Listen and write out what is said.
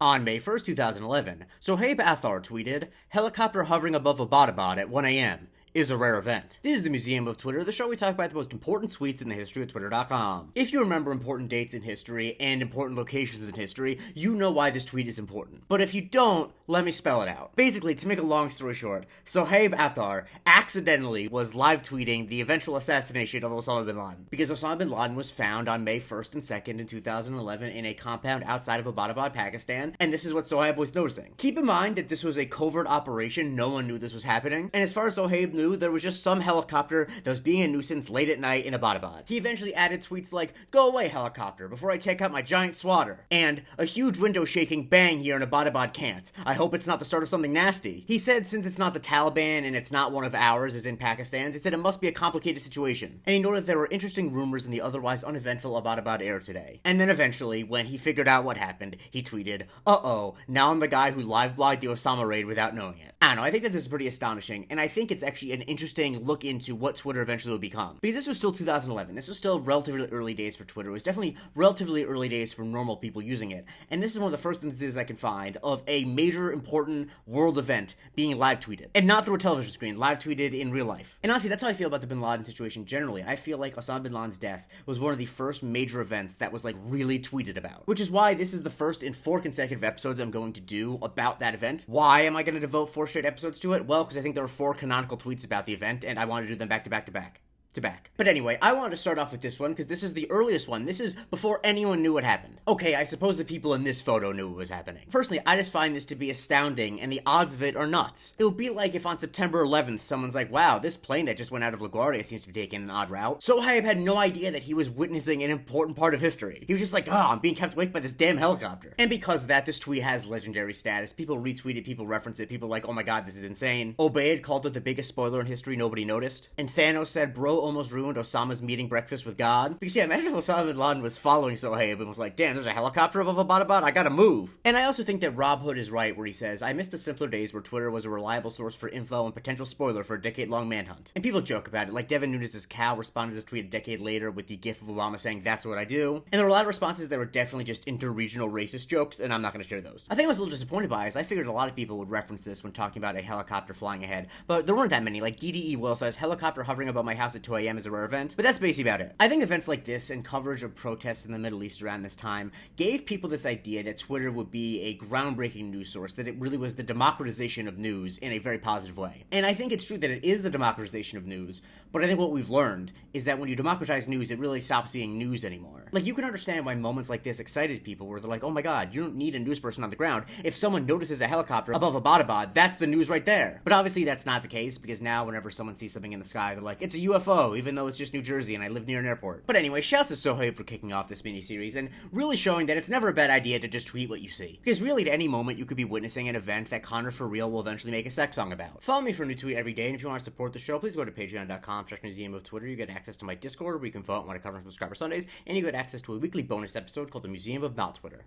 On May 1st, 2011, Sohaib Athar tweeted, "Helicopter hovering above Abbbottabad at 1 a.m. is a rare event." This is the Museum of Twitter, the show we talk about the most important tweets in the history of Twitter.com. If you remember important dates in history and important locations in history, you know why this tweet is important. But if you don't, let me spell it out. Basically, to make a long story short, Sohaib Athar accidentally was live tweeting the eventual assassination of Osama bin Laden. Because Osama bin Laden was found on May 1st and 2nd in 2011 in a compound outside of Abbbottabad, Pakistan, and this is what Sohaib was noticing. Keep in mind that this was a covert operation, no one knew this was happening, and as far as Sohaib knew, there was just some helicopter that was being a nuisance late at night in Abbbottabad. He eventually added tweets like, "Go away, helicopter, before I take out my giant swatter," and "A huge window shaking bang here in Abbbottabad can't. I hope it's not the start of something nasty." He said since it's not the Taliban and it's not one of ours as in Pakistan's, he said it must be a complicated situation. And he noted there were interesting rumors in the otherwise uneventful Abbbottabad air today. And then eventually, when he figured out what happened, he tweeted, "Uh-oh, now I'm the guy who live-blogged the Osama raid without knowing it." I don't know, I think that this is pretty astonishing, and I think it's actually an interesting look into what Twitter eventually will become. Because this was still 2011. This was still relatively early days for Twitter. It was definitely relatively early days for normal people using it. And this is one of the first instances I can find of a major important world event being live tweeted. And not through a television screen, live tweeted in real life. And honestly, that's how I feel about the bin Laden situation generally. I feel like Osama bin Laden's death was one of the first major events that was like really tweeted about. Which is why this is the first in 4 consecutive episodes I'm going to do about that event. Why am I going to devote 4 straight episodes to it? Well, because I think there are 4 canonical tweets about the event, and I want to do them back to back to back. But anyway, I wanted to start off with this one because this is the earliest one. This is before anyone knew what happened. Okay, I suppose the people in this photo knew what was happening. Personally, I just find this to be astounding, and the odds of it are nuts. It would be like if on September 11th, someone's like, "Wow, this plane that just went out of LaGuardia seems to be taking an odd route." Sohaib had no idea that he was witnessing an important part of history. He was just like, "Oh, I'm being kept awake by this damn helicopter." And because of that, this tweet has legendary status. People retweet it, people reference it, people are like, "Oh my god, this is insane." Obaid called it the biggest spoiler in history nobody noticed. And Thanos said, "Bro almost ruined Osama's meeting breakfast with God." Because yeah, imagine if Osama bin Laden was following Sohaib and was like, "Damn, there's a helicopter above Abbbottabad, I gotta move." And I also think that Rob Hood is right where he says, "I miss the simpler days where Twitter was a reliable source for info and potential spoiler for a decade-long manhunt." And people joke about it, like Devin Nunes' cow responded to the tweet a decade later with the gif of Obama saying, "That's what I do." And there were a lot of responses that were definitely just inter-regional racist jokes, and I'm not gonna share those. I think I was a little disappointed by it, as I figured a lot of people would reference this when talking about a helicopter flying ahead, but there weren't that many. Like DDE Will says, "Helicopter hovering above my house at 2 a.m. is a rare event," but that's basically about it. I think events like this and coverage of protests in the Middle East around this time gave people this idea that Twitter would be a groundbreaking news source, that it really was the democratization of news in a very positive way. And I think it's true that it is the democratization of news, but I think what we've learned is that when you democratize news, it really stops being news anymore. Like, you can understand why moments like this excited people, where they're like, "Oh my god, you don't need a news person on the ground. If someone notices a helicopter above Abbbottabad, that's the news right there." But obviously that's not the case, because now whenever someone sees something in the sky, they're like, "It's a UFO, even though it's just New Jersey and I live near an airport." But anyway, shouts to Sohaib for kicking off this mini-series and really showing that it's never a bad idea to just tweet what you see. Because really, at any moment, you could be witnessing an event that Connor for Real will eventually make a sex song about. Follow me for a new tweet every day, and if you want to support the show, please go to patreon.com/Museum of Twitter. You get access to my Discord, where you can vote on what I cover on Subscriber Sundays, and you get access to a weekly bonus episode called the Museum of Not Twitter.